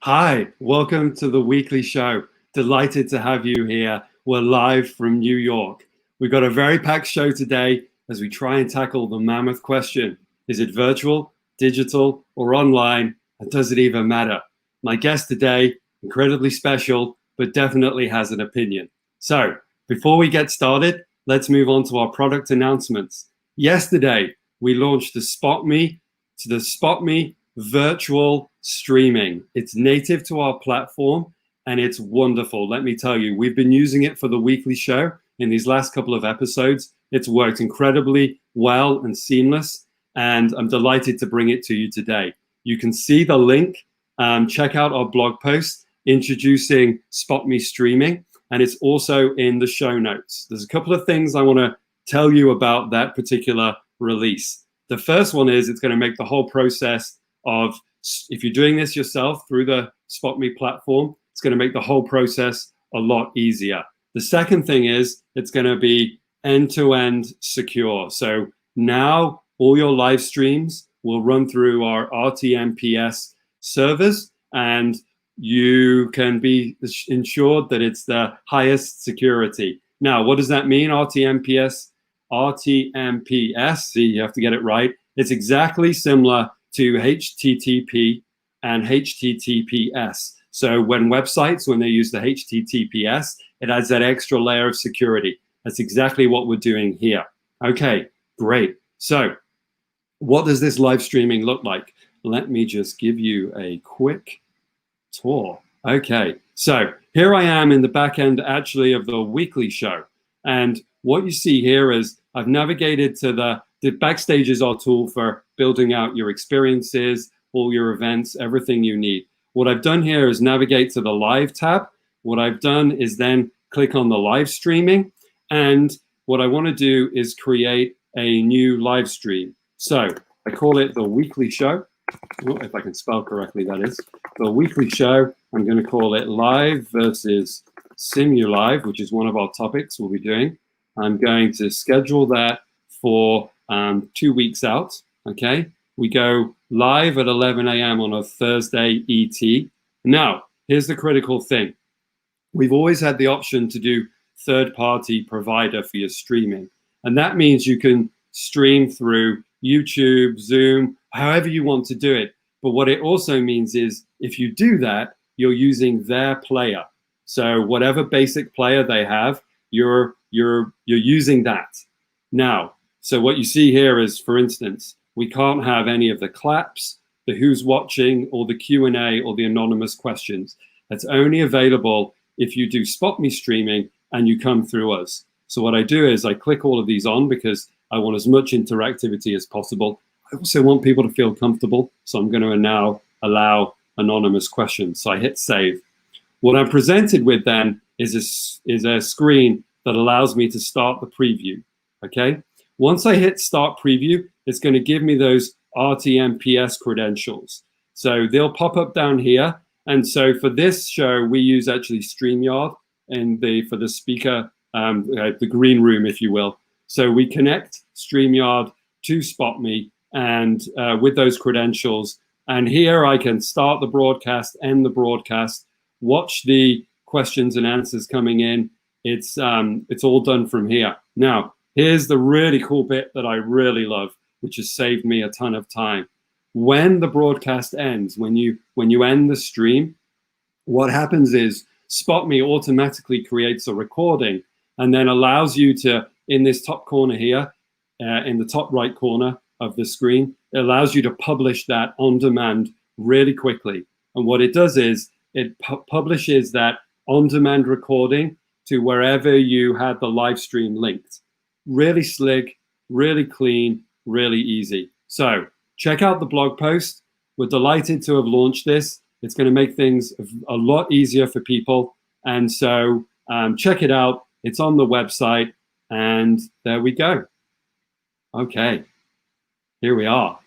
Hi, welcome to the weekly show. Delighted to have you here. We're live from New York. We've got a very packed show today as we try and tackle the mammoth question. Is it virtual, digital, or online? And does it even matter? My guest today, incredibly special, but definitely has an opinion. So before we get started, let's move on to our product announcements. Yesterday, we launched the SpotMe virtual streaming. It's native to our platform and it's wonderful. Let me tell you, we've been using it for the weekly show in these last couple of episodes. It's worked incredibly well and seamless, and I'm delighted to bring it to you today. You can see the link. Check out our blog post introducing SpotMe streaming, and it's also in the show notes. There's a couple of things I want to tell you about that particular release. The first one is it's going to make the whole process of, if you're doing this yourself through the SpotMe platform, it's going to make the whole process a lot easier. The second thing is it's going to be end-to-end secure. So now all your live streams will run through our RTMPS servers, and you can be ensured that it's the highest security. Now, what does that mean, RTMPS? RTMPS, see, you have to get it right. It's exactly similar to HTTP and HTTPS. So when they use the HTTPS, it adds that extra layer of security. That's exactly what we're doing here. Okay, great. So what does this live streaming look like? Let me just give you a quick tour. Okay, so here I am in the back end actually of the weekly show. And what you see here is I've navigated to the Backstage is our tool for building out your experiences, all your events, everything you need. What I've done here is navigate to the Live tab. What I've done is then click on the live streaming. And what I want to do is create a new live stream. So I call it the weekly show. Oh, if I can spell correctly, that is. The weekly show, I'm going to call it Live versus Simulive, which is one of our topics we'll be doing. I'm going to schedule that for 2 weeks out, okay? We go live at 11 a.m. on a Thursday ET. Now, here's the critical thing. We've always had the option to do third-party provider for your streaming. And that means you can stream through YouTube, Zoom, however you want to do it. But what it also means is if you do that, you're using their player. So whatever basic player they have, you're using that. Now, so what you see here is, for instance, we can't have any of the claps, the who's watching, or the Q&A, or the anonymous questions. That's only available if you do SpotMe streaming and you come through us. So what I do is I click all of these on because I want as much interactivity as possible. I also want people to feel comfortable, so I'm going to now allow anonymous questions. So I hit save. What I'm presented with then is a screen that allows me to start the preview, okay? Once I hit start preview, it's going to give me those RTMPS credentials. So they'll pop up down here. And so for this show, we use actually StreamYard for the speaker, the green room, if you will. So we connect StreamYard to SpotMe and with those credentials. And here I can start the broadcast, end the broadcast, watch the questions and answers coming in. It's all done from here. Now, here's the really cool bit that I really love, which has saved me a ton of time. When the broadcast ends, when you end the stream, what happens is SpotMe automatically creates a recording and then allows you to, in this top corner here, in the top right corner of the screen, it allows you to publish that on demand really quickly. And what it does is it publishes that on-demand recording to wherever you had the live stream linked. Really slick, really clean, really easy. So check out the blog post. We're delighted to have launched this. It's going to make things a lot easier for people. And so check it out. It's on the website. And there we go. Okay, here we are.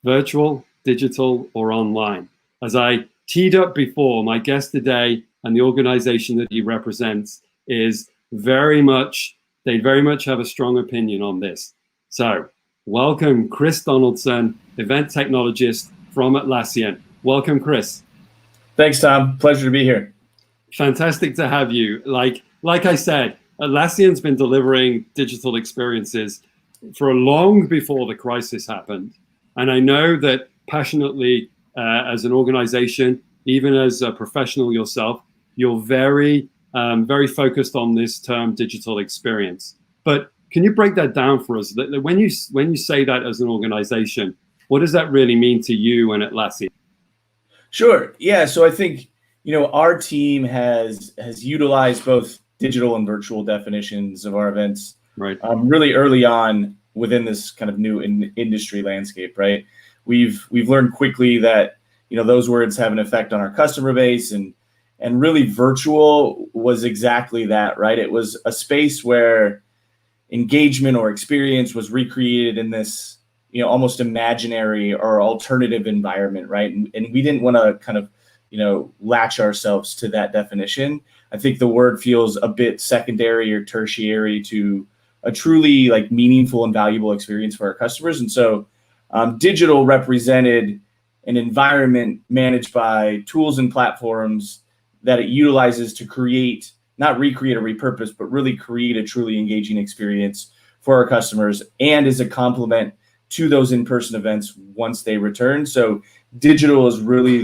Virtual, digital, or online. As I teed up before, my guest today and the organization that he represents is they very much have a strong opinion on this. So welcome, Chris Donaldson, event technologist from Atlassian. Welcome, Chris. Thanks, Tom. Pleasure to be here. Fantastic to have you. Like I said, Atlassian's been delivering digital experiences for long before the crisis happened. And I know that passionately, as an organization, even as a professional yourself, you're very focused on this term digital experience. But can you break that down for us? When you say that as an organization, what does that really mean to you and Atlassian? Sure. Yeah. So I think, our team has utilized both digital and virtual definitions of our events, right? Really early on within this kind of new industry landscape, right? We've learned quickly that those words have an effect on our customer base, and really virtual was exactly that, right? It was a space where engagement or experience was recreated in this almost imaginary or alternative environment, right? And we didn't want to kind of latch ourselves to that definition. I think the word feels a bit secondary or tertiary to a truly like meaningful and valuable experience for our customers. And so digital represented an environment managed by tools and platforms that it utilizes to create, not recreate or repurpose, but really create a truly engaging experience for our customers, and is a complement to those in-person events once they return. So digital is really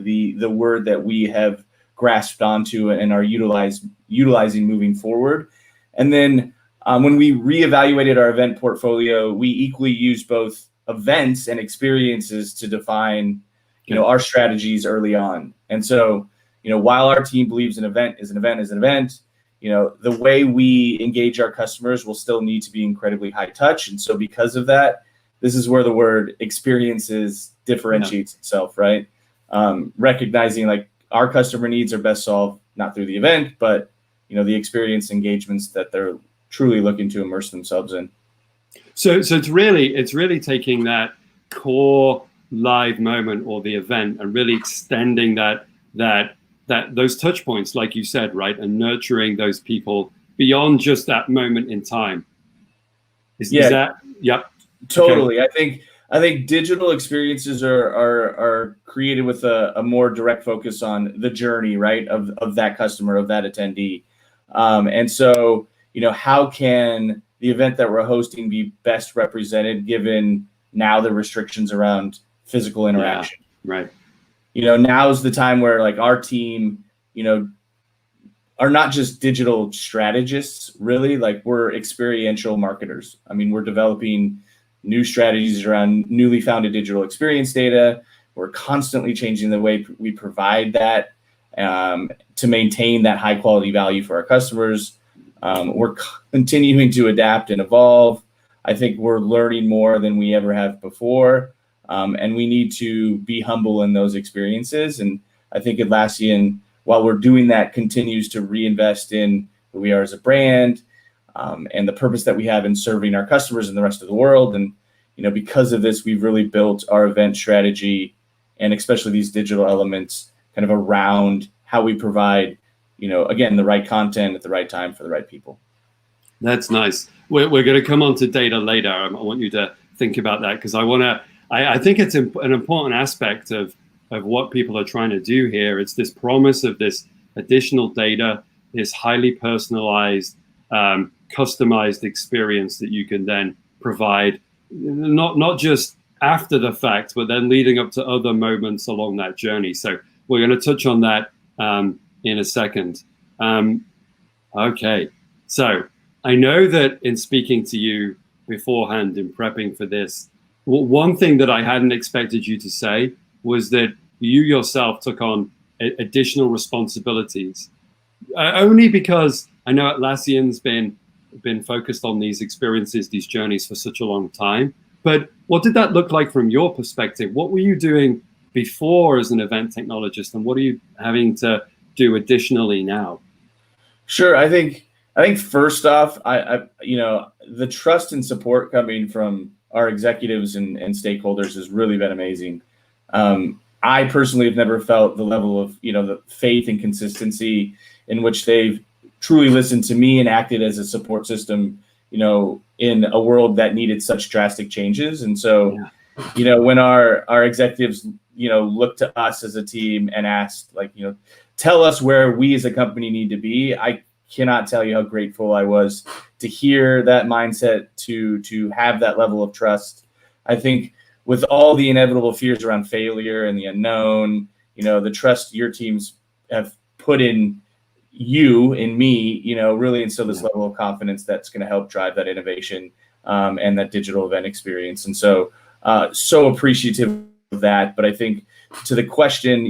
the word that we have grasped onto and are utilizing moving forward. And then when we reevaluated our event portfolio, we equally used both events and experiences to define our strategies early on. And so while our team believes an event is an event is an event, the way we engage our customers will still need to be incredibly high touch. And so because of that, this is where the word experiences differentiates itself, right? Recognizing like our customer needs are best solved not through the event, but the experience engagements that they're truly looking to immerse themselves in. So it's really taking that core live moment or the event and really extending that those touch points, like you said, right, and nurturing those people beyond just that moment in time. Is that? Yep. Totally. Okay. I think digital experiences are created with a more direct focus on the journey, right, of that customer, of that attendee. And so, how can the event that we're hosting be best represented given now the restrictions around physical interaction? Yeah, right. Now is the time where like our team, are not just digital strategists, really, like we're experiential marketers. I mean, we're developing new strategies around newly founded digital experience data. We're constantly changing the way we provide that to maintain that high quality value for our customers. We're continuing to adapt and evolve. I think we're learning more than we ever have before. And we need to be humble in those experiences. And I think Atlassian, while we're doing that, continues to reinvest in who we are as a brand, and the purpose that we have in serving our customers and the rest of the world. And, because of this, we've really built our event strategy and especially these digital elements kind of around how we provide, again, the right content at the right time for the right people. That's nice. We're going to come on to data later. I want you to think about that because I think it's an important aspect of what people are trying to do here. It's this promise of this additional data, this highly personalized, customized experience that you can then provide, not just after the fact, but then leading up to other moments along that journey. So we're going to touch on that in a second. Okay, so I know that in speaking to you beforehand, in prepping for this, one thing that I hadn't expected you to say was that you yourself took on additional responsibilities, only because I know Atlassian's been focused on these experiences, these journeys for such a long time. But what did that look like from your perspective? What were you doing before as an event technologist, and what are you having to do additionally now? Sure. I think first off, I the trust and support coming from our executives and stakeholders has really been amazing. I personally have never felt the level of, the faith and consistency in which they've truly listened to me and acted as a support system, in a world that needed such drastic changes. And so, when our executives, looked to us as a team and asked, like, tell us where we as a company need to be. I cannot tell you how grateful I was to hear that mindset, to have that level of trust. I think with all the inevitable fears around failure and the unknown, the trust your teams have put in you, in me, really instill this level of confidence that's going to help drive that innovation and that digital event experience. And so appreciative of that. But I think to the question,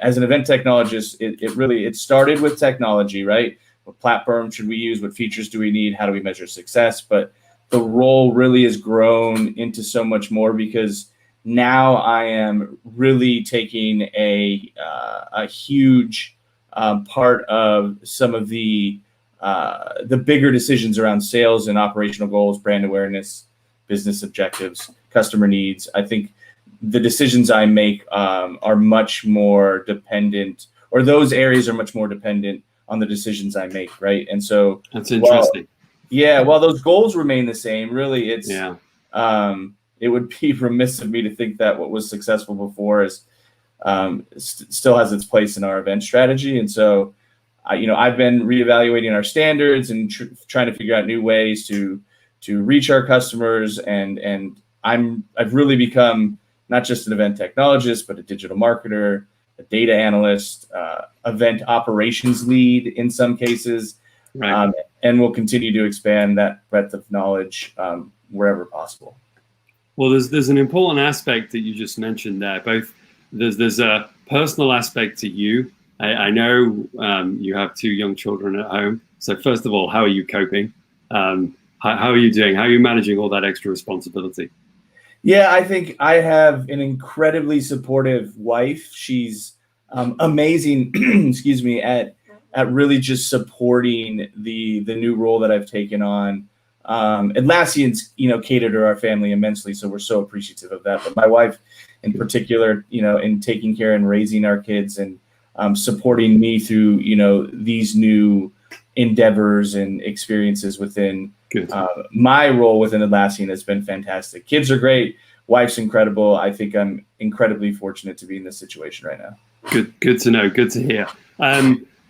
as an event technologist, it started with technology, right? What platform should we use? What features do we need? How do we measure success? But the role really has grown into so much more, because now I am really taking a huge part of some of the bigger decisions around sales and operational goals, brand awareness, business objectives, customer needs. I think the decisions I make are much more dependent, or those areas are much more dependent on the decisions I make, right? And so that's interesting. While those goals remain the same, really, it's it would be remiss of me to think that what was successful before is still has its place in our event strategy. And so, I've been reevaluating our standards and trying to figure out new ways to reach our customers. And I've really become not just an event technologist, but a digital marketer, a data analyst, event operations lead in some cases, right. And we'll continue to expand that breadth of knowledge wherever possible. Well, there's an important aspect that you just mentioned there. Both there's a personal aspect to you. I know you have 2 young children at home. So first of all, how are you coping? How are you doing? How are you managing all that extra responsibility? Yeah, I think I have an incredibly supportive wife. She's amazing, excuse me, at really just supporting the new role that I've taken on. Atlassian's, catered to our family immensely, so we're so appreciative of that. But my wife in particular, in taking care and raising our kids and supporting me through, these new endeavors and experiences within my role within Atlassian has been fantastic. Kids are great. Wife's incredible. I think I'm incredibly fortunate to be in this situation right now. Good to know. Good to hear.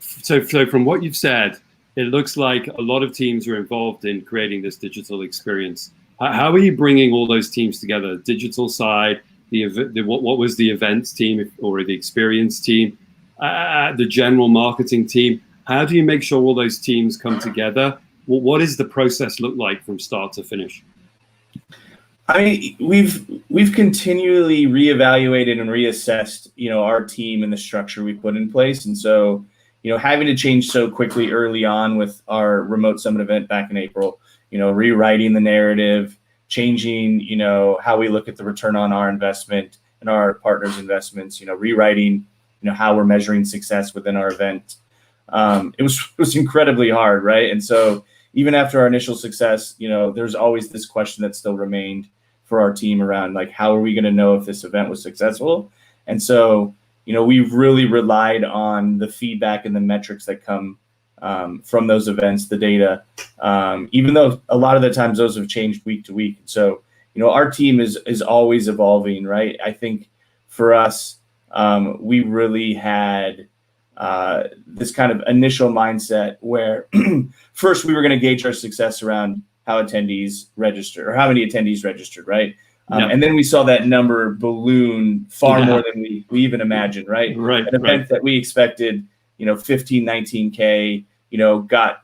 So from what you've said, it looks like a lot of teams are involved in creating this digital experience. How are you bringing all those teams together? Digital side, what was the events team or the experience team, the general marketing team? How do you make sure all those teams come together? What does the process look like from start to finish? I mean, we've continually reevaluated and reassessed, our team and the structure we put in place. And so, having to change so quickly early on with our remote summit event back in April, rewriting the narrative, changing, how we look at the return on our investment and our partners' investments, rewriting, how we're measuring success within our event. It was incredibly hard, right? And so even after our initial success, there's always this question that still remained for our team around, like, how are we going to know if this event was successful? And so, we've really relied on the feedback and the metrics that come from those events, the data, even though a lot of the times those have changed week to week. So, our team is always evolving, right? I think for us, we really had this kind of initial mindset where first we were going to gauge our success around how attendees registered, or how many attendees registered, right? And then we saw that number balloon far more than we even imagined, right? Right. An event that we expected, 15, 19K, got,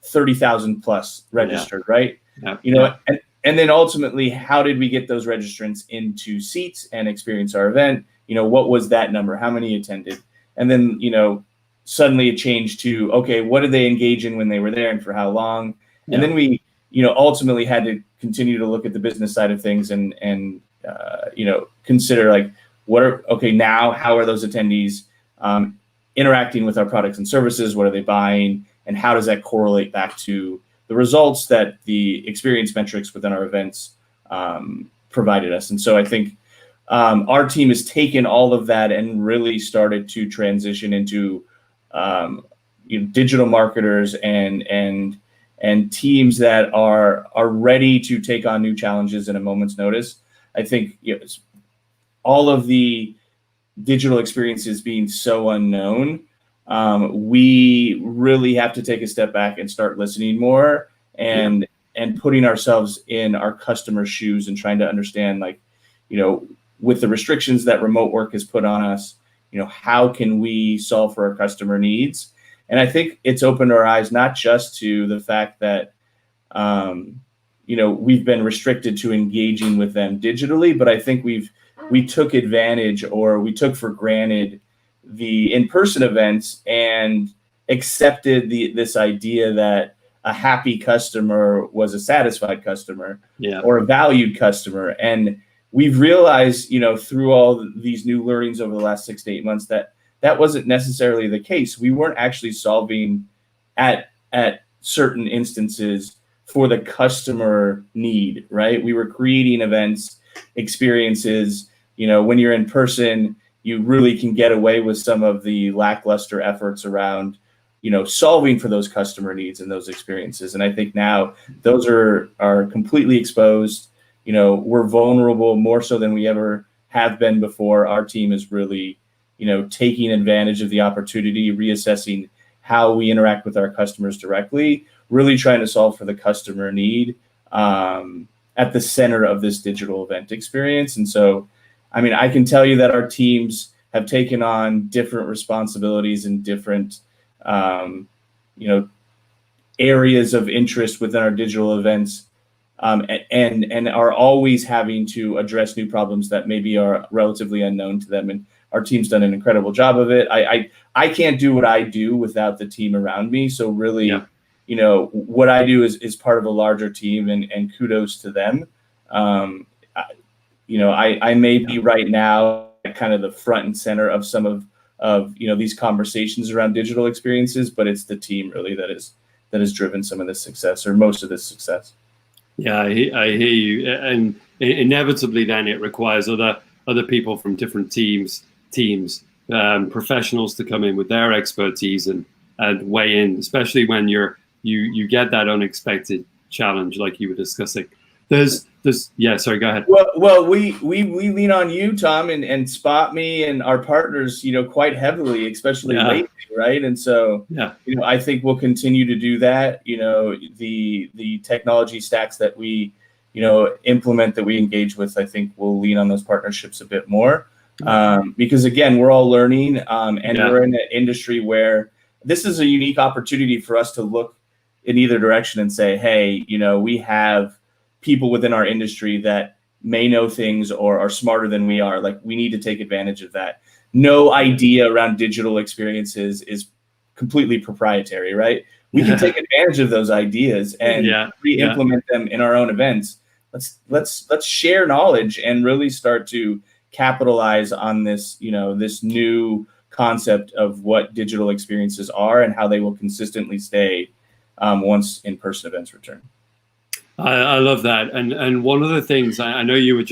30,000 plus registered, right? And then ultimately, how did we get those registrants into seats and experience our event? What was that number? How many attended? And then, suddenly it changed to, okay, what did they engage in when they were there and for how long? And then we, ultimately had to continue to look at the business side of things and consider, like, now how are those attendees interacting with our products and services? What are they buying? And how does that correlate back to the results that the experience metrics within our events provided us? And so I think our team has taken all of that and really started to transition into digital marketers and teams that are ready to take on new challenges in a moment's notice. I think all of the digital experiences being so unknown, we really have to take a step back and start listening more and putting ourselves in our customers' shoes and trying to understand, like, with the restrictions that remote work has put on us, how can we solve for our customer needs? And I think it's opened our eyes not just to the fact that we've been restricted to engaging with them digitally, but I think we took advantage, or we took for granted, the in-person events and accepted this idea that a happy customer was a satisfied customer, or a valued customer. And we've realized, through all these new learnings over the last 6 to 8 months, that wasn't necessarily the case. We weren't actually solving at certain instances for the customer need, right? We were creating events, experiences. When you're in person, you really can get away with some of the lackluster efforts around, solving for those customer needs and those experiences. And I think now those are completely exposed. We're vulnerable more so than we ever have been before. Our team is really, taking advantage of the opportunity, reassessing how we interact with our customers directly, really trying to solve for the customer need at the center of this digital event experience. And so, I can tell you that our teams have taken on different responsibilities and different, areas of interest within our digital events, and are always having to address new problems that maybe are relatively unknown to them. And our team's done an incredible job of it. I can't do what I do without the team around me. So really, what I do is part of a larger team, and kudos to them. I may be right now at kind of the front and center of some of these conversations around digital experiences, but it's the team really that has driven some of this success, or most of this success. Yeah, I hear you, and inevitably then it requires other people from different teams, professionals to come in with their expertise and weigh in, especially when you get that unexpected challenge like you were discussing. Sorry, go ahead. Well, we lean on you, Tom, and SpotMe and our partners, quite heavily, especially lately, right? And so, I think we'll continue to do that. The technology stacks that we, implement, that we engage with, I think we'll lean on those partnerships a bit more, because again, we're all learning, and we're in an industry where this is a unique opportunity for us to look in either direction and say, hey, we have people within our industry that may know things or are smarter than we are. Like, we need to take advantage of that. No idea around digital experiences is completely proprietary, right? We can take advantage of those ideas and re-implement them in our own events. Let's share knowledge and really start to capitalize on this, this new concept of what digital experiences are and how they will consistently stay once in-person events return. I love that, and one of the things, I know you were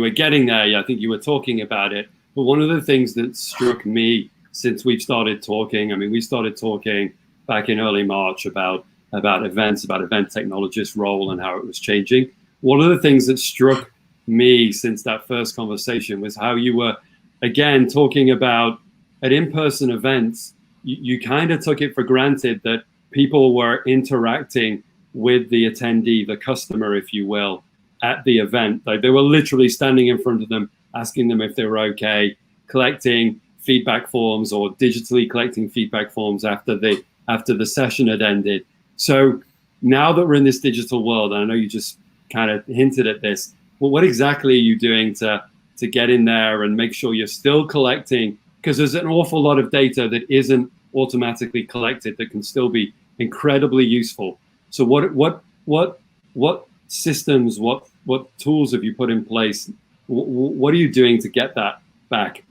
getting there. I think you were talking about it, but one of the things that struck me since we've started talking, we started talking back in early March about events, about event technologist role and how it was changing. One of the things that struck me since that first conversation was how you were, again, talking about at in-person events, you kind of took it for granted that people were interacting with the attendee, the customer, if you will, at the event. Like, they were literally standing in front of them, asking them if they were okay, collecting feedback forms or digitally collecting feedback forms after the session had ended. So now that we're in this digital world, and I know you just kind of hinted at this, well, what exactly are you doing to get in there and make sure you're still collecting? Because there's an awful lot of data that isn't automatically collected that can still be incredibly useful. So what systems, what tools have you put in place? What are you doing to get that back?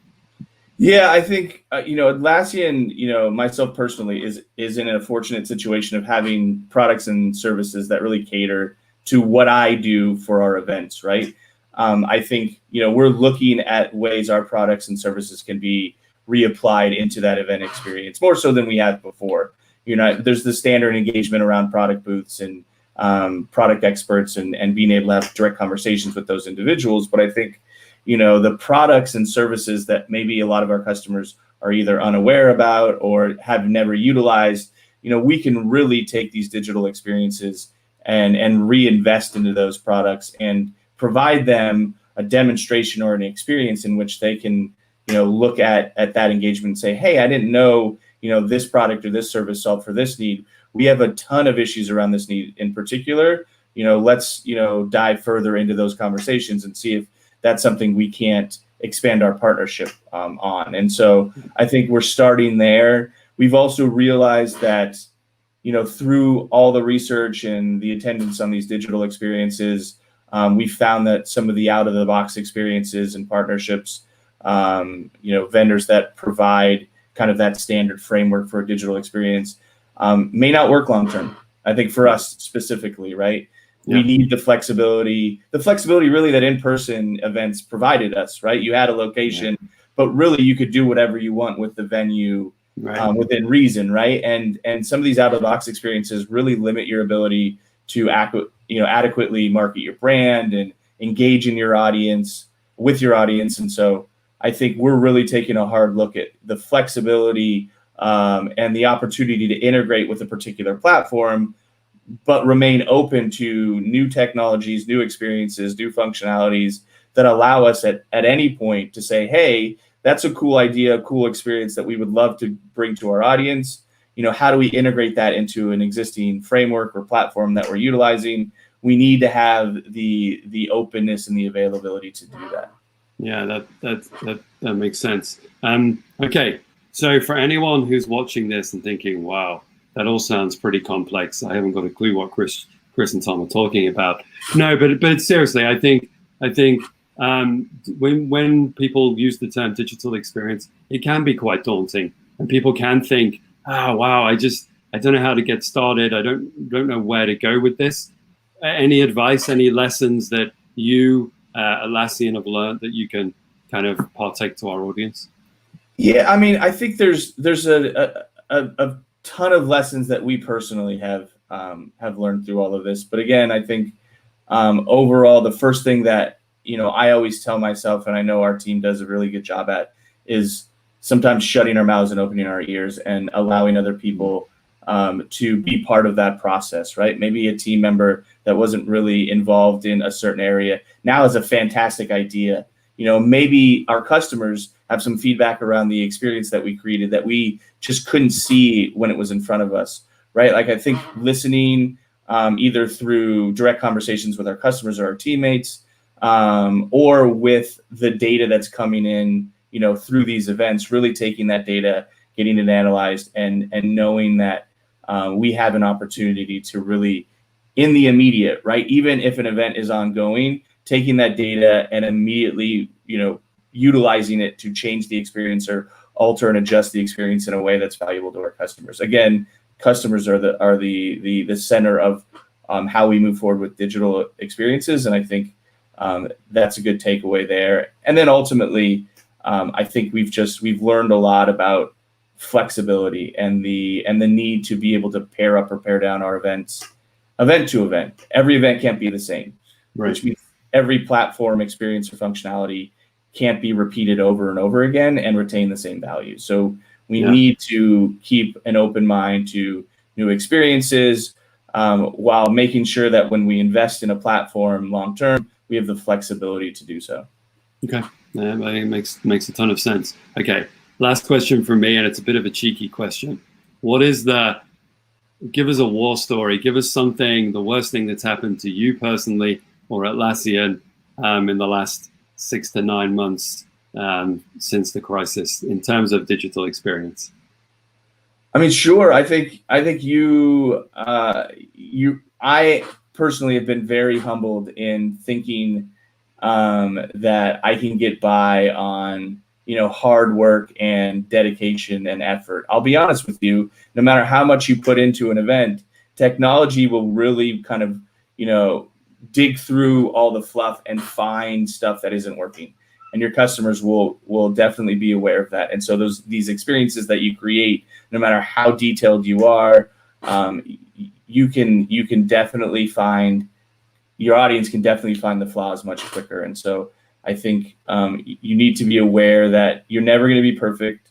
Yeah, I think Atlassian, myself personally, is in a fortunate situation of having products and services that really cater to what I do for our events, right? I think we're looking at ways our products and services can be reapplied into that event experience more so than we have before. There's the standard engagement around product booths and product experts and being able to have direct conversations with those individuals. But I think, the products and services that maybe a lot of our customers are either unaware about or have never utilized, we can really take these digital experiences and reinvest into those products and provide them a demonstration or an experience in which they can, look at that engagement and say, hey, I didn't know, this product or this service solved for this need. We have a ton of issues around this need in particular. Let's, dive further into those conversations and see if that's something we can't expand our partnership on. And so I think we're starting there. We've also realized that, through all the research and the attendance on these digital experiences, we found that some of the out-of-the-box experiences and partnerships, vendors that provide kind of that standard framework for a digital experience may not work long-term. I think for us specifically, right? Yeah. We need the flexibility really that in-person events provided us, right? You had a location, but really you could do whatever you want with the venue. Right. Within reason, right? And some of these out-of-the-box experiences really limit your ability to adequately market your brand and engage in your audience with your audience. And so I think we're really taking a hard look at the flexibility and the opportunity to integrate with a particular platform, but remain open to new technologies, new experiences, new functionalities that allow us at any point to say, hey, that's a cool idea, cool experience that we would love to bring to our audience. How do we integrate that into an existing framework or platform that we're utilizing? We need to have the openness and the availability to do that. Yeah, that makes sense. Okay, so for anyone who's watching this and thinking, wow, that all sounds pretty complex. I haven't got a clue what Chris and Tom are talking about. No, but seriously, I think when people use the term digital experience, it can be quite daunting, and people can think, oh wow, I don't know how to get started. I don't know where to go with this. Any advice, any lessons that you, Atlassian, have learned that you can kind of partake to our audience? Yeah, I mean, I think there's a ton of lessons that we personally have learned through all of this. But again, I think overall, the first thing that I always tell myself, and I know our team does a really good job at, is sometimes shutting our mouths and opening our ears and allowing other people to be part of that process, right? Maybe a team member that wasn't really involved in a certain area now has a fantastic idea. Maybe our customers have some feedback around the experience that we created that we just couldn't see when it was in front of us, right? Like I think listening either through direct conversations with our customers or our teammates, or with the data that's coming in, through these events, really taking that data, getting it analyzed, and knowing that we have an opportunity to really, in the immediate, right, even if an event is ongoing, taking that data and immediately, utilizing it to change the experience or alter and adjust the experience in a way that's valuable to our customers. Again, customers are the center of how we move forward with digital experiences, and I think that's a good takeaway there. And then ultimately, I think we've learned a lot about flexibility and the need to be able to pair up or pair down our events, event to event. Every event can't be the same, right? Which means every platform experience or functionality can't be repeated over and over again and retain the same value. So we need to keep an open mind to new experiences, while making sure that when we invest in a platform long term, we have the flexibility to do so. Okay, I think it makes a ton of sense. Okay, last question from me, and it's a bit of a cheeky question. Give us a war story. Give us something, the worst thing that's happened to you personally or Atlassian in the last 6 to 9 months since the crisis in terms of digital experience. I mean, sure. I think I personally have been very humbled in thinking that I can get by on, hard work and dedication and effort. I'll be honest with you, no matter how much you put into an event, technology will really kind of, dig through all the fluff and find stuff that isn't working. And your customers will definitely be aware of that. And so these experiences that you create, no matter how detailed you are, you can definitely find, your audience can definitely find the flaws much quicker. And so I think you need to be aware that you're never going to be perfect.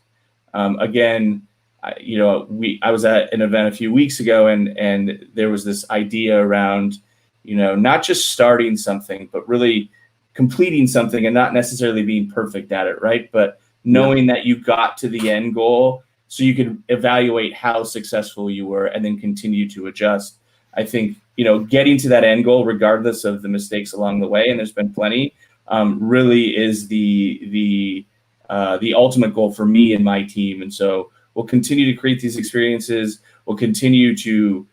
Again, I was at an event a few weeks ago, and there was this idea around, not just starting something, but really completing something and not necessarily being perfect at it, right? But knowing that you got to the end goal so you can evaluate how successful you were and then continue to adjust. I think, getting to that end goal, regardless of the mistakes along the way, and there's been plenty, really is the ultimate goal for me and my team. And so we'll continue to create these experiences. We'll continue to,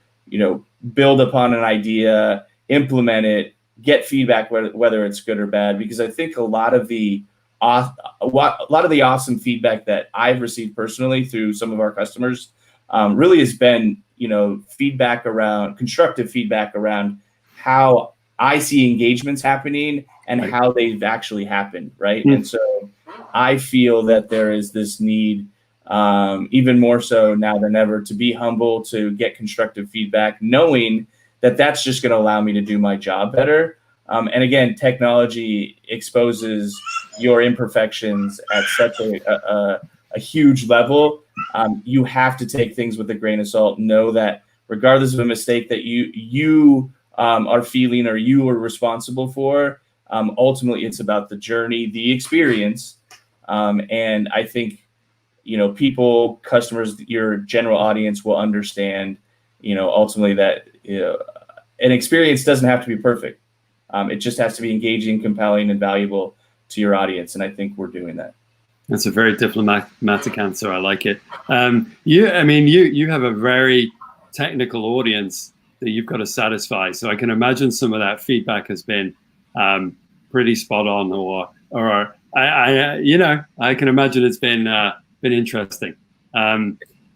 build upon an idea, implement it, get feedback, whether it's good or bad, because I think a lot of the awesome feedback that I've received personally through some of our customers really has been, constructive feedback around how I see engagements happening and how they've actually happened, right? And so I feel that there is this need, even more so now than ever, to be humble, to get constructive feedback, knowing that that's just going to allow me to do my job better. And again, technology exposes your imperfections at such a huge level. You have to take things with a grain of salt. Know that regardless of a mistake that you are feeling or you are responsible for, ultimately it's about the journey, the experience. And I think, people, customers, your general audience will understand, ultimately that an experience doesn't have to be perfect. It just has to be engaging, compelling, and valuable to your audience. And I think we're doing that. That's a very diplomatic answer. I like it. You have a very technical audience that you've got to satisfy. So I can imagine some of that feedback has been pretty spot on, or I can imagine it's been interesting.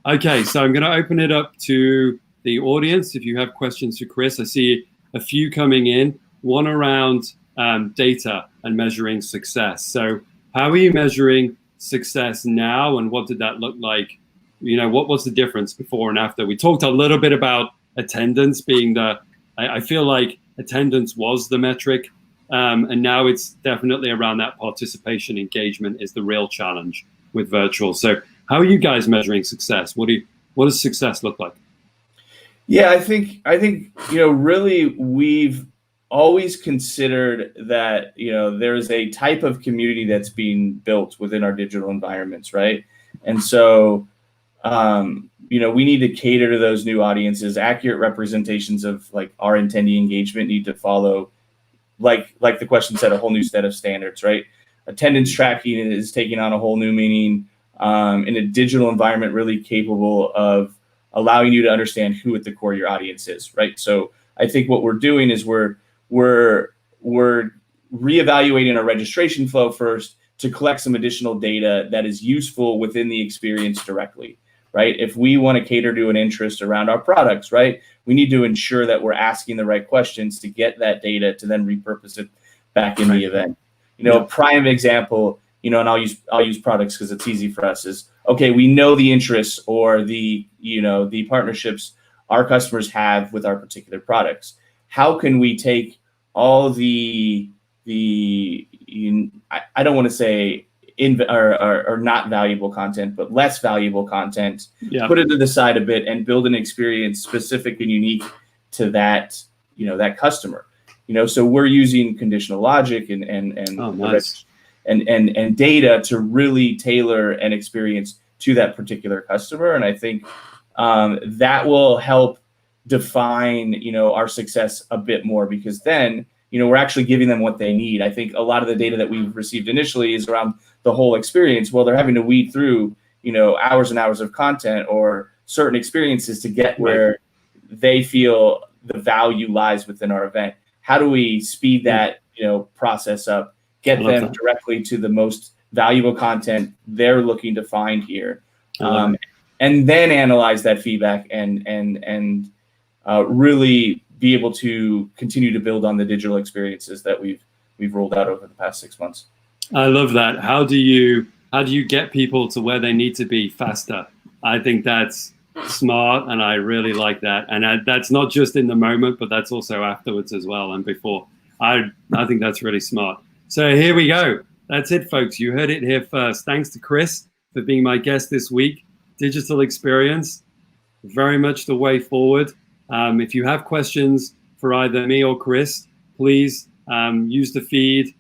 Okay, so I'm going to open it up to the audience. If you have questions for Chris, I see a few coming in. One around data and measuring success. So how are you measuring success now, and what did that look like? What was the difference before and after? We talked a little bit about attendance being I feel like attendance was the metric, and now it's definitely around that participation. Engagement is the real challenge with virtual. So how are you guys measuring success? What does success look like? Yeah, I think really we've always considered that there's a type of community that's being built within our digital environments, right? And so we need to cater to those new audiences. Accurate representations of like our attendee engagement need to follow, like the question said, a whole new set of standards, right? Attendance tracking is taking on a whole new meaning in a digital environment, really capable of allowing you to understand who at the core of your audience is, right? So I think what we're doing is we're reevaluating our registration flow first to collect some additional data that is useful within the experience directly, right? If we want to cater to an interest around our products, right, we need to ensure that we're asking the right questions to get that data to then repurpose it back in the event. A prime example, and I'll use products because it's easy for us, is okay, we know the interests or the partnerships our customers have with our particular products. How can we take all the I don't want to say or not valuable content, but less valuable content, put it to the side a bit and build an experience specific and unique to that customer. So we're using conditional logic and nice. and data to really tailor an experience to that particular customer. And I think that will help define, our success a bit more, because then, we're actually giving them what they need. I think a lot of the data that we've received initially is around the whole experience. Well, they're having to weed through, hours and hours of content or certain experiences to get where they feel the value lies within our event. How do we speed that, process up, get them directly to the most valuable content they're looking to find here, and then analyze that feedback and really be able to continue to build on the digital experiences that we've rolled out over the past 6 months. I love that. How do you get people to where they need to be faster? I think that's smart, and I really like that. And that's not just in the moment, but that's also afterwards as well and before. I think that's really smart. So here we go. That's it, folks. You heard it here first. Thanks to Chris for being my guest this week. Digital experience, very much the way forward. If you have questions for either me or Chris, please use the feed.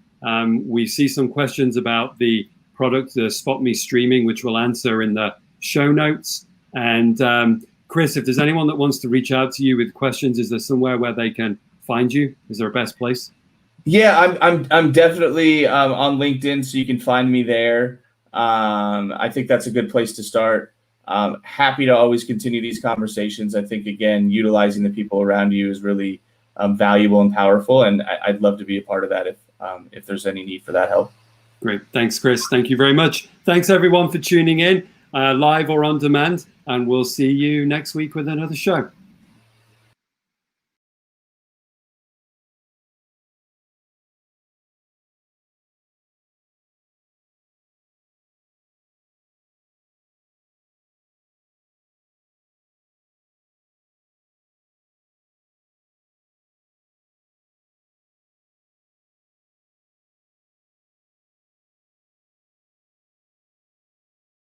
We see some questions about the product, the SpotMe streaming, which we'll answer in the show notes. And Chris, if there's anyone that wants to reach out to you with questions, is there somewhere where they can find you? Is there a best place? Yeah, I'm definitely on LinkedIn, so you can find me there. I think that's a good place to start. Happy to always continue these conversations. I think, again, utilizing the people around you is really valuable and powerful, and I'd love to be a part of that if there's any need for that help. Great. Thanks, Chris. Thank you very much. Thanks, everyone, for tuning in, live or on demand, and we'll see you next week with another show.